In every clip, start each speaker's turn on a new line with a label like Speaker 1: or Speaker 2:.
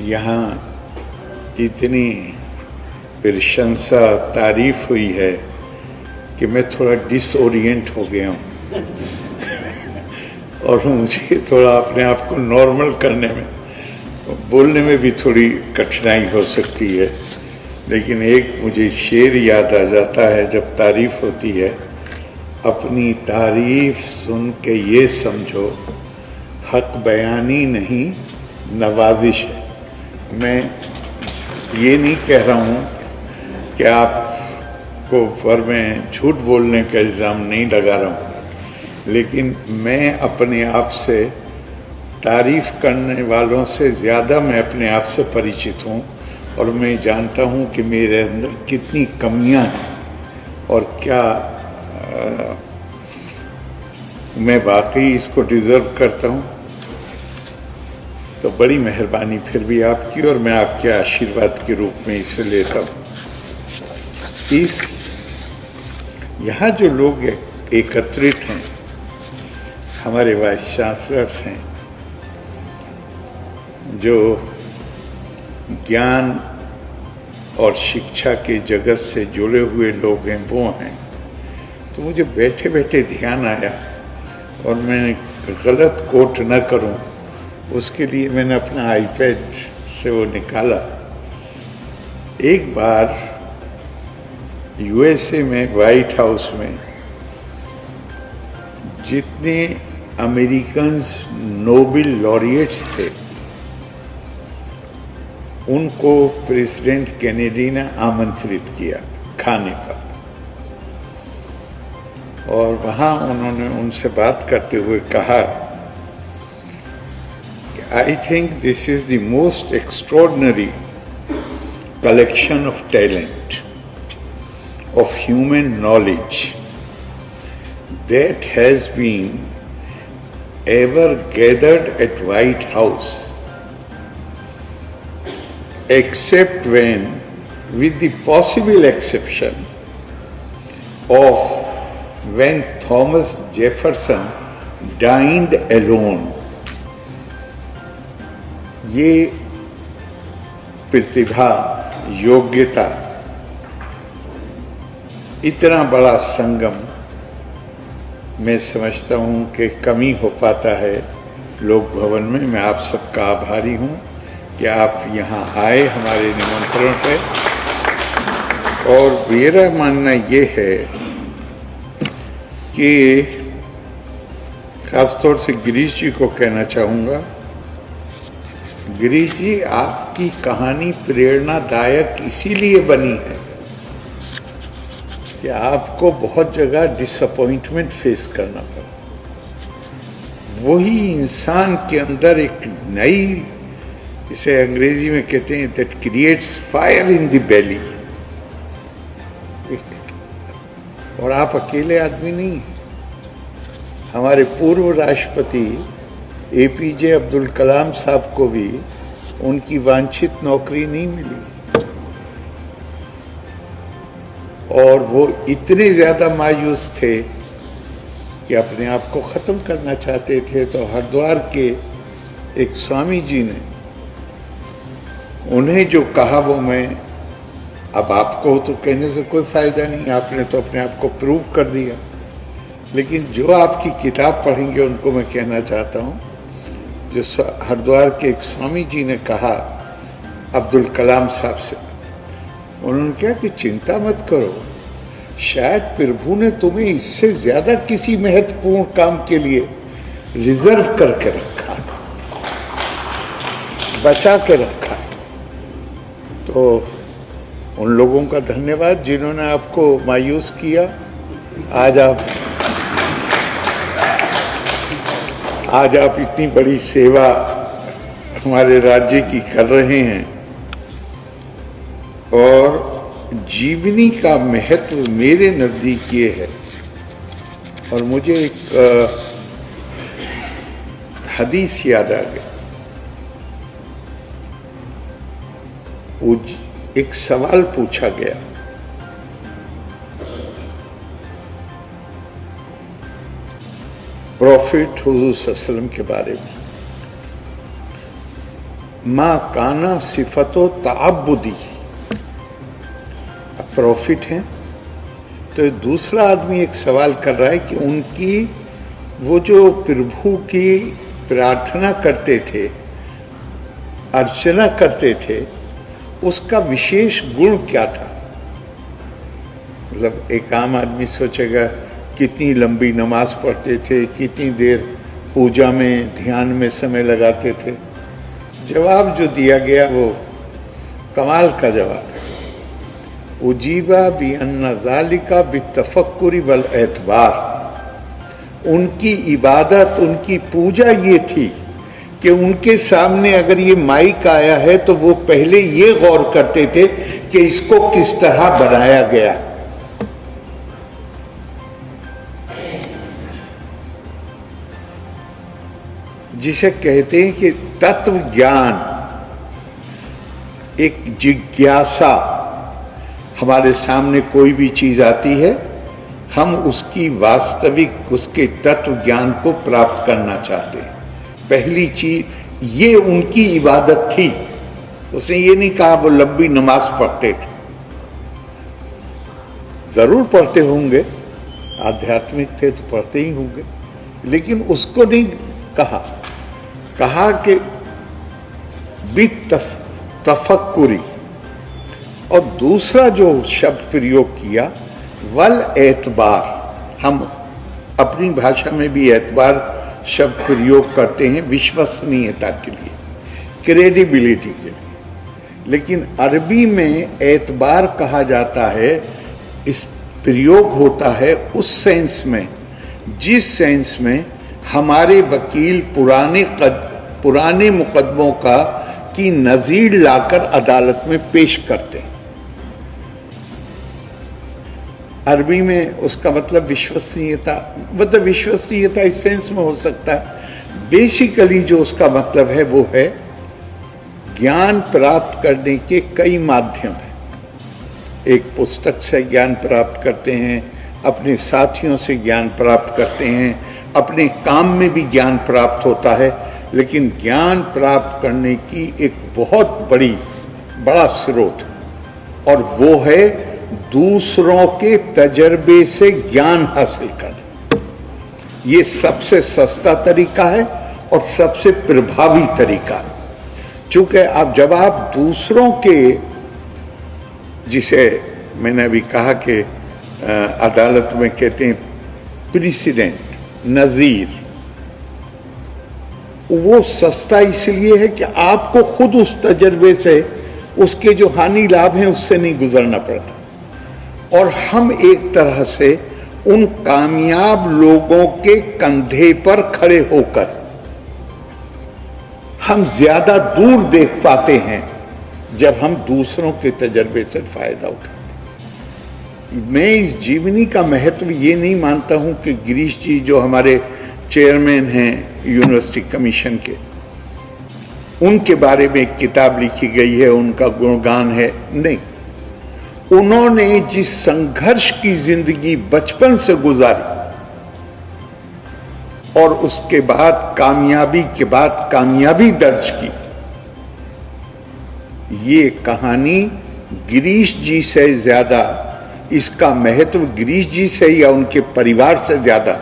Speaker 1: यहाँ इतनी प्रशंसा तारीफ हुई है कि मैं थोड़ा डिसओरिएंट हो गया हूँ और मुझे थोड़ा अपने आप को नॉर्मल करने में, बोलने में भी थोड़ी कठिनाई हो सकती है। लेकिन एक मुझे शेर याद आ जाता है जब तारीफ होती है, अपनी तारीफ सुन के ये समझो हक बयानी नहीं नवाजिश है। मैं ये नहीं कह रहा हूँ कि आपको पर मैं झूठ बोलने का इल्ज़ाम नहीं लगा रहा हूँ, लेकिन मैं अपने आप से तारीफ करने वालों से ज़्यादा मैं अपने आप से परिचित हूँ और मैं जानता हूँ कि मेरे अंदर कितनी कमियाँ हैं और क्या मैं वाकई इसको डिज़र्व करता हूँ। तो बड़ी मेहरबानी फिर भी आपकी, और मैं आपके आशीर्वाद के रूप में इसे लेता हूँ। यहाँ जो लोग एकत्रित हैं, हमारे वाइस चांसलर्स हैं, जो ज्ञान और शिक्षा के जगत से जुड़े हुए लोग हैं वो हैं। तो मुझे बैठे बैठे ध्यान आया और मैं गलत कोट न करूं उसके लिए मैंने अपना आईपैड से वो निकाला। एक बार यूएसए में व्हाइट हाउस में जितने अमेरिकन्स नोबेल लॉरिएट्स थे उनको प्रेसिडेंट कैनेडी ने आमंत्रित किया खाने पर, और वहाँ उन्होंने उनसे बात करते हुए कहा कि I think this is the most extraordinary collection of talent of human knowledge that has been ever gathered at White House, except when, with the possible exception of when Thomas Jefferson dined alone. ये प्रतिभा, योग्यता, इतना बड़ा संगम मैं समझता हूँ कि कमी हो पाता है लोक भवन में। मैं आप सबका आभारी हूँ कि आप यहाँ आए हमारे निमंत्रण पे, और मेरा मानना ये है कि खासतौर से गिरीश जी को कहना चाहूँगा, गिरीश जी आपकी कहानी प्रेरणादायक इसीलिए बनी है कि आपको बहुत जगह डिसअपॉइंटमेंट फेस करना पड़ा। वही इंसान के अंदर एक नई, इसे अंग्रेजी में कहते हैं that creates fire in the belly. और आप अकेले आदमी नहीं, हमारे पूर्व राष्ट्रपति एपीजे अब्दुल कलाम साहब को भी उनकी वांछित नौकरी नहीं मिली, और वो इतने ज़्यादा मायूस थे कि अपने आप को ख़त्म करना चाहते थे। तो हरिद्वार के एक स्वामी जी ने उन्हें जो कहा वो मैं, अब आपको तो कहने से कोई फ़ायदा नहीं, आपने तो अपने आप को प्रूव कर दिया, लेकिन जो आपकी किताब पढ़ेंगे उनको मैं कहना चाहता हूँ, जो हरिद्वार के एक स्वामी जी ने कहा अब्दुल कलाम साहब से, उन्होंने कहा कि चिंता मत करो, शायद प्रभु ने तुम्हें इससे ज्यादा किसी महत्वपूर्ण काम के लिए रिजर्व करके रखा, बचा के रखा। तो उन लोगों का धन्यवाद जिन्होंने आपको मायूस किया। आज आप इतनी बड़ी सेवा हमारे राज्य की कर रहे हैं, और जीवनी का महत्व मेरे नजदीक ये है। और मुझे एक हदीस याद आ गई। एक सवाल पूछा गया, प्रॉफिट हुजूर सल्लल्लाहु अलैहि वसल्लम के बारे में। मा काना सिफतो ताबुदी, प्रॉफिट है। तो दूसरा आदमी एक सवाल कर रहा है कि उनकी वो जो प्रभु की प्रार्थना करते थे, अर्चना करते थे, उसका विशेष गुण क्या था? मतलब एक आम आदमी सोचेगा कितनी लंबी नमाज पढ़ते थे, कितनी देर पूजा में ध्यान में समय लगाते थे। जवाब जो दिया गया वो कमाल का जवाब है। उजीबा बि अन्ना ज़ालिका बितफक्कुरी वल एतबार। उनकी इबादत, उनकी पूजा ये थी कि उनके सामने अगर ये माइक आया है तो वो पहले ये गौर करते थे कि इसको किस तरह बनाया गया। जिसे कहते हैं कि तत्व ज्ञान, एक जिज्ञासा। हमारे सामने कोई भी चीज आती है, हम उसकी वास्तविक, उसके तत्व ज्ञान को प्राप्त करना चाहते हैं। पहली चीज ये उनकी इबादत थी। उसने ये नहीं कहा वो लंबी नमाज पढ़ते थे, जरूर पढ़ते होंगे, आध्यात्मिक थे तो पढ़ते ही होंगे, लेकिन उसको नहीं कहा कि तफक्कुरी। और दूसरा जो शब्द प्रयोग किया वल एतबार, हम अपनी भाषा में भी एतबार शब्द प्रयोग करते हैं विश्वसनीयता के लिए, क्रेडिबिलिटी के लिए, लेकिन अरबी में एतबार कहा जाता है, इस प्रयोग होता है उस सेंस में, जिस सेंस में हमारे वकील पुराने मुकदमों का की नजीर लाकर अदालत में पेश करते हैं। अरबी में उसका मतलब विश्वसनीयता, मतलब विश्वसनीयता इस सेंस में हो सकता है। बेसिकली जो उसका मतलब है वो है ज्ञान प्राप्त करने के कई माध्यम हैं। एक पुस्तक से ज्ञान प्राप्त करते हैं, अपने साथियों से ज्ञान प्राप्त करते हैं, अपने काम में भी ज्ञान प्राप्त होता है, लेकिन ज्ञान प्राप्त करने की एक बहुत बड़ा स्रोत, और वो है दूसरों के तजर्बे से ज्ञान हासिल करना। ये सबसे सस्ता तरीका है और सबसे प्रभावी तरीका है। चूंकि जब आप दूसरों के, जिसे मैंने अभी कहा कि अदालत में कहते हैं प्रेसिडेंट, नजीर, वो सस्ता इसलिए है कि आपको खुद उस तजर्बे से, उसके जो हानि लाभ हैं उससे नहीं गुजरना पड़ता, और हम एक तरह से उन कामयाब लोगों के कंधे पर खड़े होकर हम ज्यादा दूर देख पाते हैं जब हम दूसरों के तजर्बे से फायदा उठाते। मैं इस जीवनी का महत्व ये नहीं मानता हूं कि गिरीश जी जो हमारे चेयरमैन हैं यूनिवर्सिटी कमीशन के, उनके बारे में एक किताब लिखी गई है, उनका गुणगान है, नहीं। उन्होंने जिस संघर्ष की जिंदगी बचपन से गुजारी और उसके बाद कामयाबी के बाद कामयाबी दर्ज की, ये कहानी गिरीश जी से ज्यादा, इसका महत्व गिरीश जी से या उनके परिवार से ज्यादा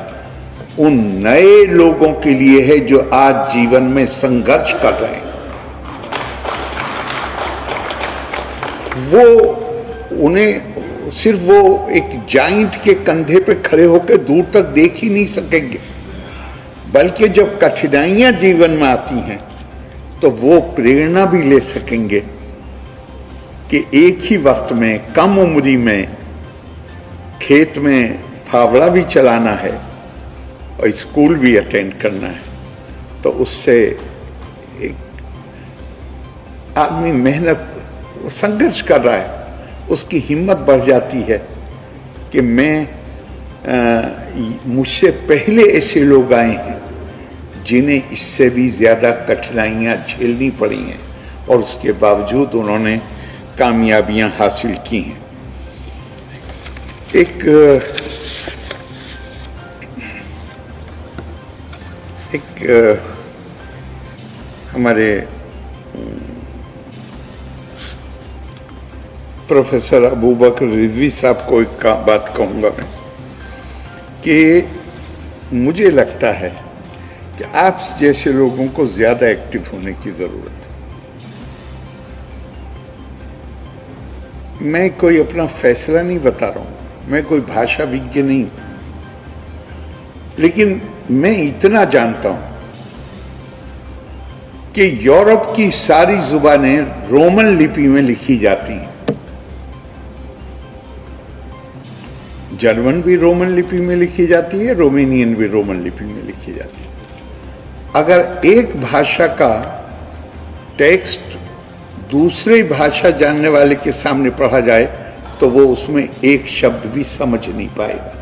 Speaker 1: उन नए लोगों के लिए है जो आज जीवन में संघर्ष कर रहे हैं। वो उन्हें सिर्फ वो एक जाइंट के कंधे पे खड़े होकर दूर तक देख ही नहीं सकेंगे, बल्कि जब कठिनाइयां जीवन में आती हैं तो वो प्रेरणा भी ले सकेंगे कि एक ही वक्त में कम उम्री में खेत में फावड़ा भी चलाना है और स्कूल भी अटेंड करना है, तो उससे एक आदमी मेहनत, संघर्ष कर रहा है, उसकी हिम्मत बढ़ जाती है कि मुझसे पहले ऐसे लोग आए हैं जिन्हें इससे भी ज्यादा कठिनाइयां झेलनी पड़ी हैं और उसके बावजूद उन्होंने कामयाबियां हासिल की हैं। हमारे प्रोफेसर अबू बकर रिजवी साहब को एक बात कहूंगा मैं कि मुझे लगता है कि आप जैसे लोगों को ज्यादा एक्टिव होने की जरूरत है। मैं कोई अपना फैसला नहीं बता रहा हूं, मैं कोई भाषा विज्ञ नहीं, लेकिन मैं इतना जानता हूं कि यूरोप की सारी जुबानें रोमन लिपि में लिखी जाती हैं। जर्मन भी रोमन लिपि में लिखी जाती है, रोमेनियन भी रोमन लिपि में लिखी जाती है। अगर एक भाषा का टेक्स्ट दूसरी भाषा जानने वाले के सामने पढ़ा जाए तो वो उसमें एक शब्द भी समझ नहीं पाएगा।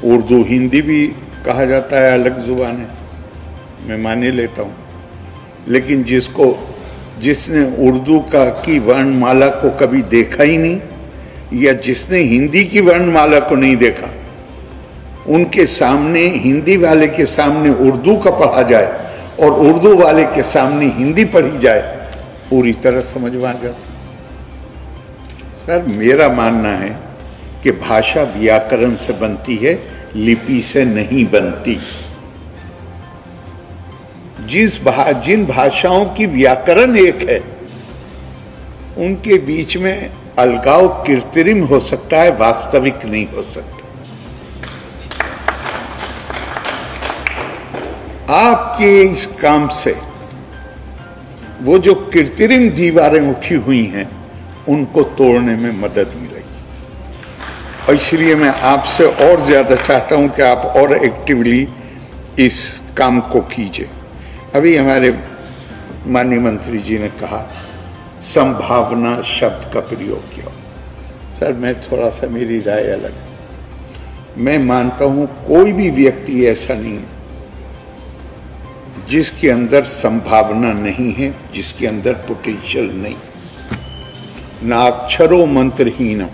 Speaker 1: उर्दू हिंदी भी कहा जाता है अलग जुबान है, मैं माने लेता हूं, लेकिन जिसने उर्दू की वर्णमाला को कभी देखा ही नहीं या जिसने हिंदी की वर्णमाला को नहीं देखा, उनके सामने हिंदी वाले के सामने उर्दू का पढ़ा जाए और उर्दू वाले के सामने हिंदी पढ़ी जाए, पूरी तरह समझ में आ जाता। सर, मेरा मानना है कि भाषा व्याकरण से बनती है, लिपि से नहीं बनती। जिन भाषाओं की व्याकरण एक है, उनके बीच में अलगाव कृत्रिम हो सकता है, वास्तविक नहीं हो सकता। आपके इस काम से वो जो कृत्रिम दीवारें उठी हुई हैं, उनको तोड़ने में मदद मिलेगी। और इसलिए मैं आपसे और ज्यादा चाहता हूं कि आप और एक्टिवली इस काम को कीजिए। अभी हमारे माननीय मंत्री जी ने कहा संभावना शब्द का प्रयोग किया। सर, मैं थोड़ा सा, मेरी राय अलग है। मैं मानता हूं कोई भी व्यक्ति ऐसा नहीं है जिसके अंदर संभावना नहीं है, जिसके अंदर पोटेंशियल नहीं। नाक्षरो मंत्रहीनम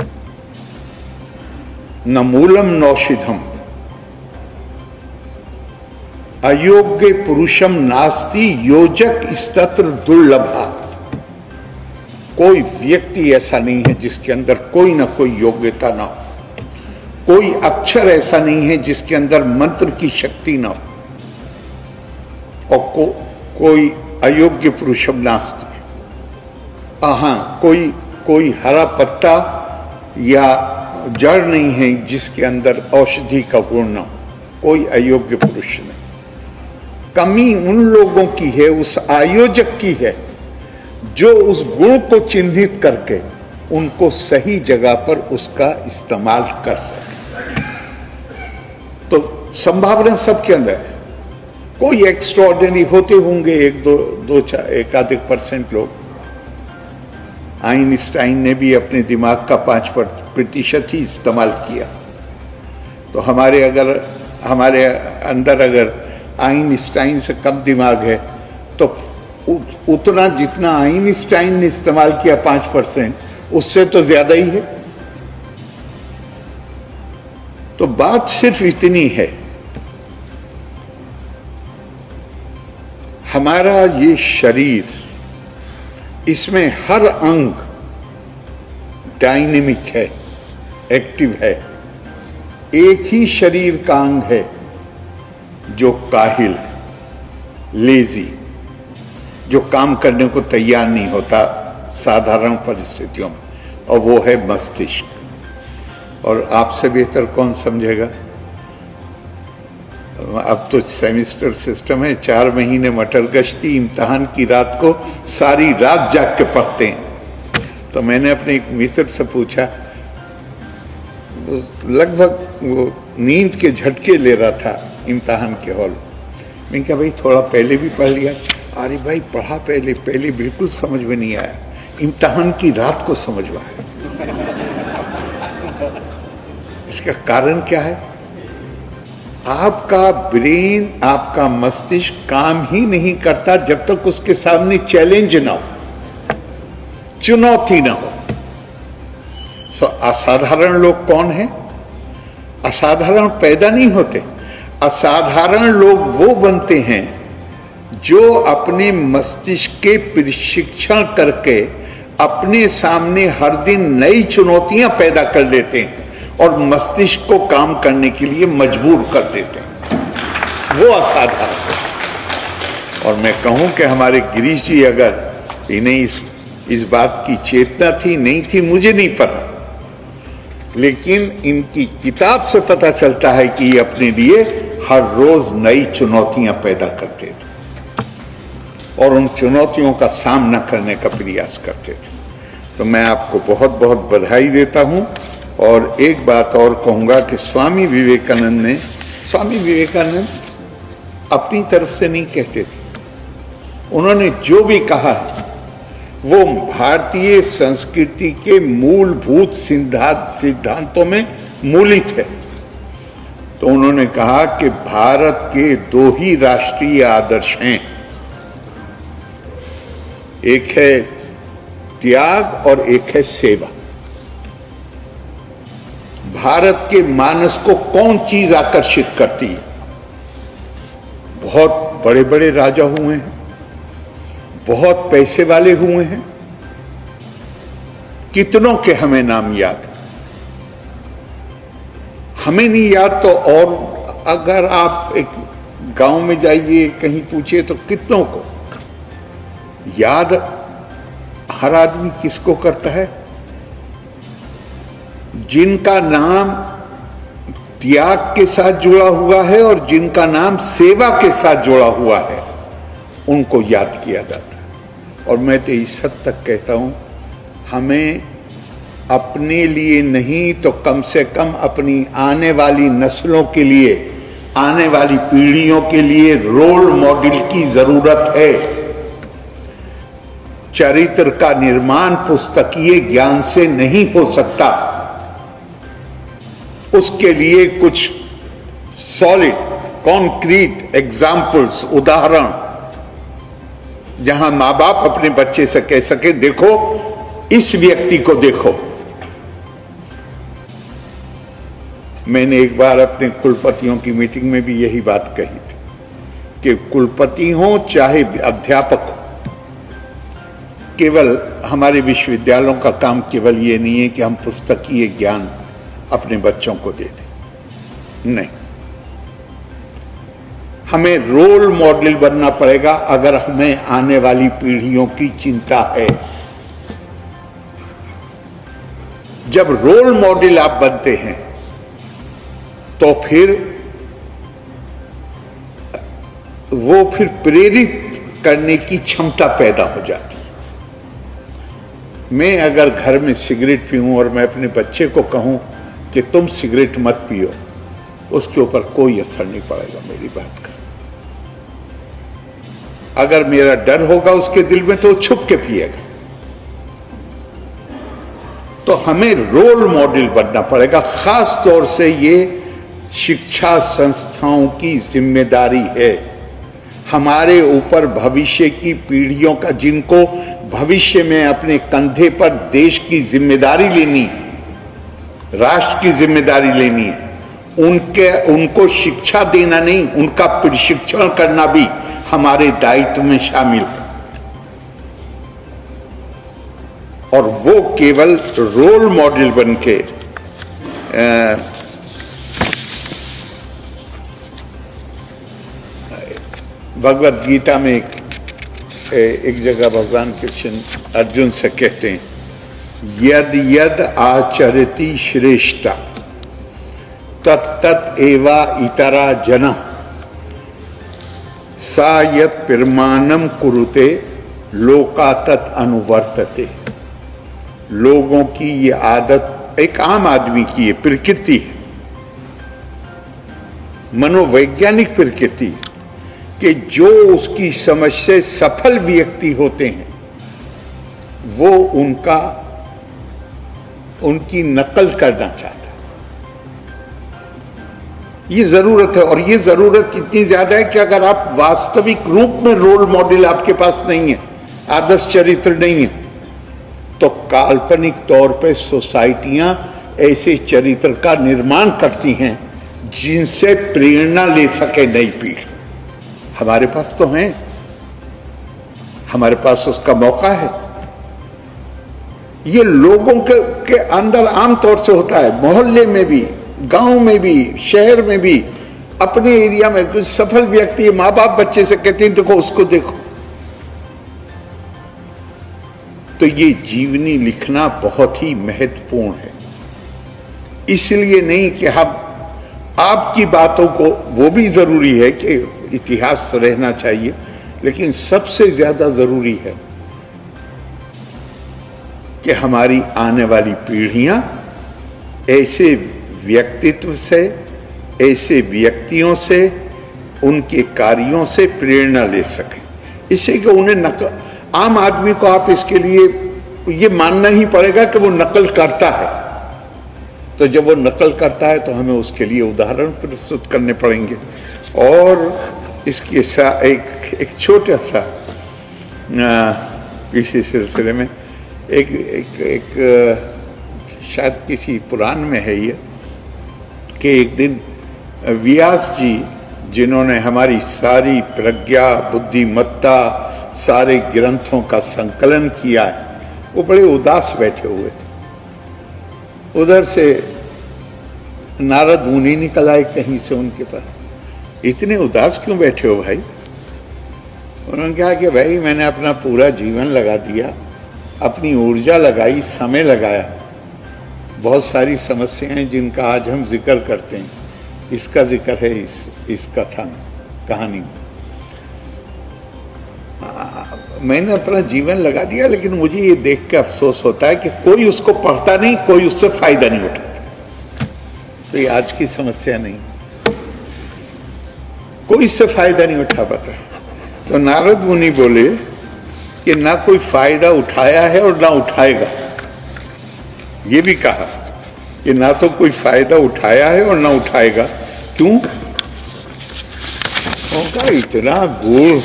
Speaker 1: न मूलम नौषिधम अयोग्य पुरुषम नास्ति योजक स्तत्र दुर्लभा। कोई व्यक्ति ऐसा नहीं है जिसके अंदर कोई ना कोई योग्यता ना हो, कोई अक्षर ऐसा नहीं है जिसके अंदर मंत्र की शक्ति ना हो, और कोई अयोग्य पुरुषम नास्ति। कोई हरा पत्ता या जड़ नहीं है जिसके अंदर औषधि का गुण ना हो, कोई अयोग्य पुरुष नहीं। कमी उन लोगों की है, उस आयोजक की है, जो उस गुण को चिन्हित करके उनको सही जगह पर उसका इस्तेमाल कर सके। तो संभावना सबके अंदर है। कोई एक्स्ट्राऑर्डिनरी होते होंगे, एक आधे % लोग। आइंस्टाइन ने भी अपने दिमाग का 5% ही इस्तेमाल किया। तो हमारे अंदर अगर आइंस्टाइन से कम दिमाग है तो उतना जितना आइंस्टाइन ने इस्तेमाल किया 5%, उससे तो ज्यादा ही है। तो बात सिर्फ इतनी है, हमारा ये शरीर, इसमें हर अंग डायनेमिक है, एक्टिव है। एक ही शरीर का अंग है जो काहिल है, लेजी, जो काम करने को तैयार नहीं होता साधारण परिस्थितियों में, और वो है मस्तिष्क। और आपसे बेहतर कौन समझेगा? अब तो सेमेस्टर सिस्टम है, 4 महीने मटर गश्ती, इम्तिहान की रात को सारी रात जाग के पढ़ते हैं। तो मैंने अपने एक मित्र से पूछा, लगभग वो नींद के झटके ले रहा था इम्तिहान के हॉल। मैंने कहा, भाई थोड़ा पहले भी पढ़ लिया। अरे भाई, पढ़ा पहले बिल्कुल समझ में नहीं आया, इम्तिहान की रात को समझ में आया। इसका कारण क्या है? आपका ब्रेन, आपका मस्तिष्क काम ही नहीं करता जब तक उसके सामने चैलेंज ना हो, चुनौती ना हो। असाधारण लोग कौन है? असाधारण पैदा नहीं होते, असाधारण लोग वो बनते हैं जो अपने मस्तिष्क के प्रशिक्षण करके अपने सामने हर दिन नई चुनौतियां पैदा कर लेते हैं और मस्तिष्क को काम करने के लिए मजबूर कर देते हैं, वो असाधारण है। और मैं कहूं कि हमारे गिरीश जी, अगर इन्हें इस बात की चेतना थी नहीं थी मुझे नहीं पता, लेकिन इनकी किताब से पता चलता है कि ये अपने लिए हर रोज नई चुनौतियां पैदा करते थे और उन चुनौतियों का सामना करने का प्रयास करते थे। तो मैं आपको बहुत बहुत बधाई देता हूं। और एक बात और कहूंगा कि स्वामी विवेकानंद अपनी तरफ से नहीं कहते थे, उन्होंने जो भी कहा है वो भारतीय संस्कृति के मूलभूत सिद्धांतों में मूलित है। तो उन्होंने कहा कि भारत के दो ही राष्ट्रीय आदर्श हैं, एक है त्याग और एक है सेवा। भारत के मानस को कौन चीज आकर्षित करती है? बहुत बड़े बड़े राजा हुए हैं, बहुत पैसे वाले हुए हैं, कितनों के हमें नाम याद, हमें नहीं याद तो और अगर आप एक गांव में जाइए कहीं पूछिए तो कितनों को याद हर आदमी किसको करता है? जिनका नाम त्याग के साथ जुड़ा हुआ है और जिनका नाम सेवा के साथ जुड़ा हुआ है उनको याद किया जाता है। और मैं तो इस हद तक कहता हूं, हमें अपने लिए नहीं तो कम से कम अपनी आने वाली नस्लों के लिए, आने वाली पीढ़ियों के लिए रोल मॉडल की जरूरत है। चरित्र का निर्माण पुस्तकीय ज्ञान से नहीं हो सकता, उसके लिए कुछ सॉलिड कॉन्क्रीट एग्जाम्पल्स, उदाहरण, जहां मां बाप अपने बच्चे से कह सके देखो इस व्यक्ति को देखो। मैंने एक बार अपने कुलपतियों की मीटिंग में भी यही बात कही थी कि कुलपति हो चाहे अध्यापक हो, केवल हमारे विश्वविद्यालयों का काम केवल ये नहीं है कि हम पुस्तकीय ज्ञान अपने बच्चों को दे दें, नहीं, हमें रोल मॉडल बनना पड़ेगा अगर हमें आने वाली पीढ़ियों की चिंता है। जब रोल मॉडल आप बनते हैं तो फिर वो प्रेरित करने की क्षमता पैदा हो जाती है। मैं अगर घर में सिगरेट पीऊं और मैं अपने बच्चे को कहूं कि तुम सिगरेट मत पियो, उसके ऊपर कोई असर नहीं पड़ेगा मेरी बात का। अगर मेरा डर होगा उसके दिल में तो छुप के पिएगा। तो हमें रोल मॉडल बनना पड़ेगा। खास तौर से ये शिक्षा संस्थाओं की जिम्मेदारी है, हमारे ऊपर भविष्य की पीढ़ियों का, जिनको भविष्य में अपने कंधे पर देश की जिम्मेदारी लेनी, राष्ट्र की जिम्मेदारी लेनी है, उनको शिक्षा देना नहीं, उनका प्रशिक्षण करना भी हमारे दायित्व में शामिल है। और वो केवल रोल मॉडल बनके भगवत गीता में एक जगह भगवान कृष्ण अर्जुन से कहते हैं, यद यद आचरति श्रेष्ठा तत्तत एवा इतरा जना सा यत् प्रमाणम कुरुते लोका तत् अनुवर्तते। लोगों की ये आदत एक आम आदमी की ये प्रकृति है, मनोवैज्ञानिक प्रकृति, कि जो उसकी समझ से सफल व्यक्ति होते हैं वो उनकी नकल करना चाहता है। ये जरूरत है, और ये जरूरत इतनी ज्यादा है कि अगर आप वास्तविक रूप में रोल मॉडल आपके पास नहीं है, आदर्श चरित्र नहीं है, तो काल्पनिक तौर पे सोसाइटियां ऐसे चरित्र का निर्माण करती हैं जिनसे प्रेरणा ले सके नई पीढ़ी। हमारे पास तो हैं, हमारे पास उसका मौका है। ये लोगों के अंदर आमतौर से होता है, मोहल्ले में भी, गांव में भी, शहर में भी, अपने एरिया में कुछ सफल व्यक्ति, माँ बाप बच्चे से कहते हैं देखो उसको देखो। तो ये जीवनी लिखना बहुत ही महत्वपूर्ण है। इसलिए नहीं कि हम आपकी बातों को, वो भी जरूरी है कि इतिहास रहना चाहिए, लेकिन सबसे ज्यादा जरूरी है कि हमारी आने वाली पीढ़ियां ऐसे व्यक्तित्व से, ऐसे व्यक्तियों से, उनके कार्यों से प्रेरणा ले सकें। इससे कि उन्हें आम आदमी को आप इसके लिए ये मानना ही पड़ेगा कि वो नकल करता है। तो जब वो नकल करता है तो हमें उसके लिए उदाहरण प्रस्तुत करने पड़ेंगे। और इसके साथ एक छोटा सा इसी सिलसिले में एक शायद किसी पुराण में है ये कि एक दिन व्यास जी, जिन्होंने हमारी सारी प्रज्ञा, बुद्धिमत्ता, सारे ग्रंथों का संकलन किया है, वो बड़े उदास बैठे हुए थे। उधर से नारद मुनि निकल आए कहीं से उनके पास। इतने उदास क्यों बैठे हो भाई? उन्होंने कहा कि भाई मैंने अपना पूरा जीवन लगा दिया, अपनी ऊर्जा लगाई, समय लगाया, बहुत सारी समस्याएं जिनका आज हम जिक्र करते हैं, इसका जिक्र है इस कथा में, कहानी में। मैंने अपना जीवन लगा दिया, लेकिन मुझे ये देख के अफसोस होता है कि कोई उसको पढ़ता नहीं, कोई उससे फायदा नहीं उठाता। तो ये आज की समस्या नहीं, कोई इससे फायदा नहीं उठा पाता। तो नारद मुनि बोले कि ना कोई फायदा उठाया है और ना उठाएगा। ये भी कहा कि ना तो कोई फायदा उठाया है और ना उठाएगा। क्यों? उनका इतना गुण,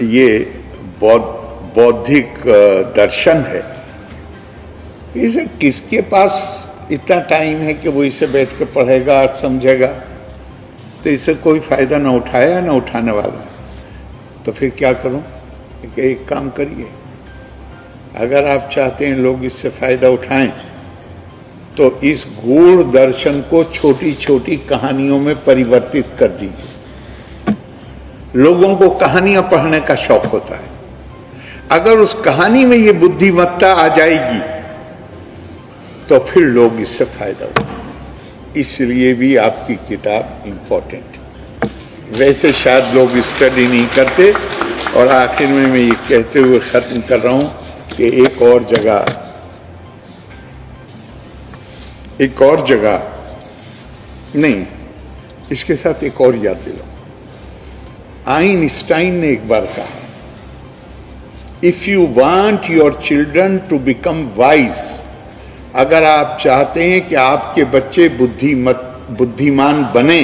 Speaker 1: ये बौद्धिक दर्शन है, इसे किसके पास इतना टाइम है कि वो इसे बैठ के पढ़ेगा और समझेगा? तो इससे कोई फायदा ना उठाया ना उठाने वाला। तो फिर क्या करूं? एक काम करिए, अगर आप चाहते हैं लोग इससे फायदा उठाएं, तो इस गूढ़ दर्शन को छोटी छोटी कहानियों में परिवर्तित कर दीजिए। लोगों को कहानियां पढ़ने का शौक होता है। अगर उस कहानी में ये बुद्धिमत्ता आ जाएगी तो फिर लोग इससे फायदा उठाएंगे। इसलिए भी आपकी किताब इंपॉर्टेंट है। वैसे शायद लोग स्टडी नहीं करते। और आखिर में मैं ये कहते हुए खत्म कर रहा हूं कि एक और जगह नहीं, इसके साथ एक और याद दिलाऊं। आइंस्टाइन ने एक बार कहा, if you want your children to become wise, अगर आप चाहते हैं कि आपके बच्चे बुद्धिमान बने,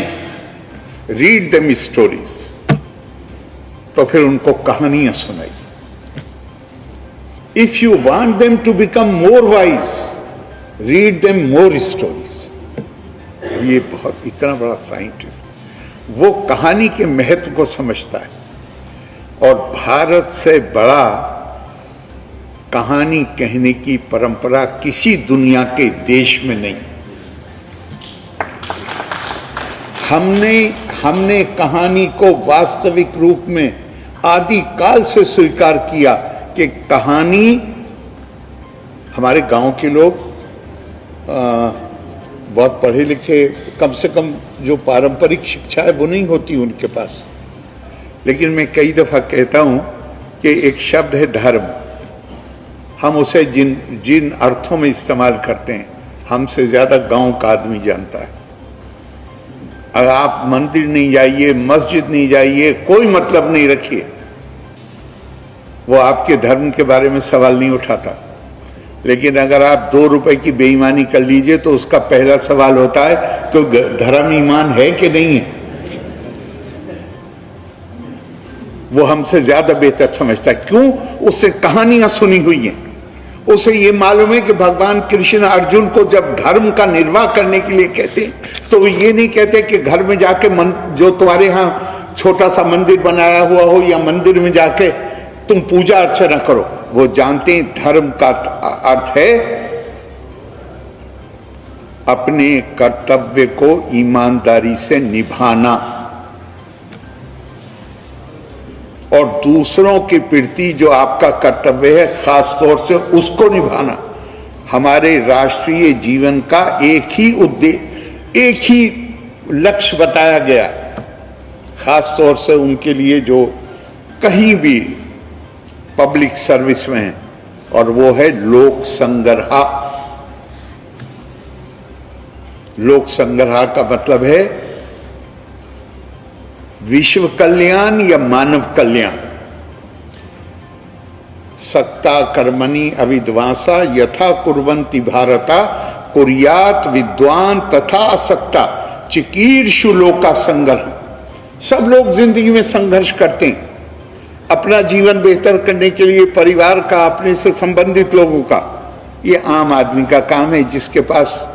Speaker 1: रीड देम स्टोरीज, तो फिर उनको कहानियां सुनाइए। If you want them to become more wise, read them more stories. ये बहुत इतना बड़ा साइंटिस्ट, वो कहानी के महत्व को समझता है। और भारत से बड़ा कहानी कहने की परंपरा किसी दुनिया के देश में नहीं। हमने कहानी को वास्तविक रूप में आदि काल से स्वीकार किया कि कहानी, हमारे गांव के लोग बहुत पढ़े लिखे, कम से कम जो पारंपरिक शिक्षा है वो नहीं होती उनके पास। लेकिन मैं कई दफा कहता हूं कि एक शब्द है धर्म, हम उसे जिन अर्थों में इस्तेमाल करते हैं, हमसे ज्यादा गांव का आदमी जानता है। अगर आप मंदिर नहीं जाइए, मस्जिद नहीं जाइए, कोई मतलब नहीं रखिए, वो आपके धर्म के बारे में सवाल नहीं उठाता। लेकिन अगर आप 2 रुपए की बेईमानी कर लीजिए तो उसका पहला सवाल होता है तो धर्म ईमान है कि नहीं है। वो हमसे ज्यादा बेहतर समझता है। क्यों? उससे कहानियां सुनी हुई हैं। उसे ये मालूम है कि भगवान कृष्ण अर्जुन को जब धर्म का निर्वाह करने के लिए कहते हैं तो वो ये नहीं कहते कि घर में जाके जो तुम्हारे यहाँ छोटा सा मंदिर बनाया हुआ हो या मंदिर में जाके तुम पूजा अर्चना करो। वो जानते हैं धर्म का अर्थ है अपने कर्तव्य को ईमानदारी से निभाना और दूसरों के प्रति जो आपका कर्तव्य है खास तौर से उसको निभाना। हमारे राष्ट्रीय जीवन का एक ही उद्देश्य, एक ही लक्ष्य बताया गया, खास तौर से उनके लिए जो कहीं भी पब्लिक सर्विस में है, और वो है लोक संग्रह। लोक संग्रह का मतलब है विश्व कल्याण या मानव कल्याण। सक्ता कर्मणि अविद्वांसा यथा कुर्वन्ति भारता कुर्यात विद्वान तथा असक्ता चिकीर्षु लोका संग्रह। सब लोग जिंदगी में संघर्ष करते हैं अपना जीवन बेहतर करने के लिए, परिवार का, अपने से संबंधित लोगों का। ये आम आदमी का काम है जिसके पास,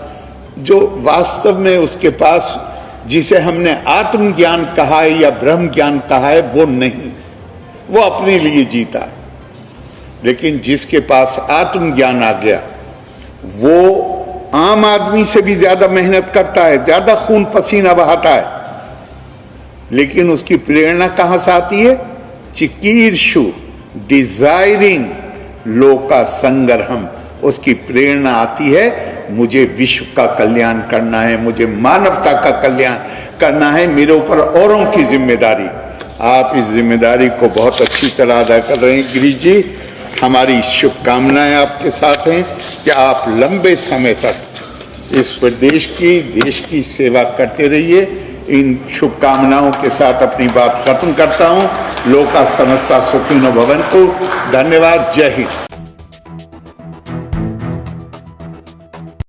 Speaker 1: जो वास्तव में उसके पास जिसे हमने आत्मज्ञान कहा है या ब्रह्म ज्ञान कहा है वो नहीं, वो अपने लिए जीता है। लेकिन जिसके पास आत्मज्ञान आ गया वो आम आदमी से भी ज्यादा मेहनत करता है, ज्यादा खून पसीना बहाता है, लेकिन उसकी प्रेरणा कहां से आती है? चिकीर्षु, डिजायरिंग लोका संग्रहम। उसकी प्रेरणा आती है मुझे विश्व का कल्याण करना है, मुझे मानवता का कल्याण करना है, मेरे ऊपर औरों की जिम्मेदारी। आप इस जिम्मेदारी को बहुत अच्छी तरह अदा कर रहे हैं गिरीश जी। हमारी शुभकामनाएं आपके साथ हैं कि आप लंबे समय तक इस प्रदेश की, देश की सेवा करते रहिए। इन शुभकामनाओं के साथ अपनी बात खत्म करता हूं। लोका समस्ता सुखिनो भवन्तु। धन्यवाद। जय हिंद।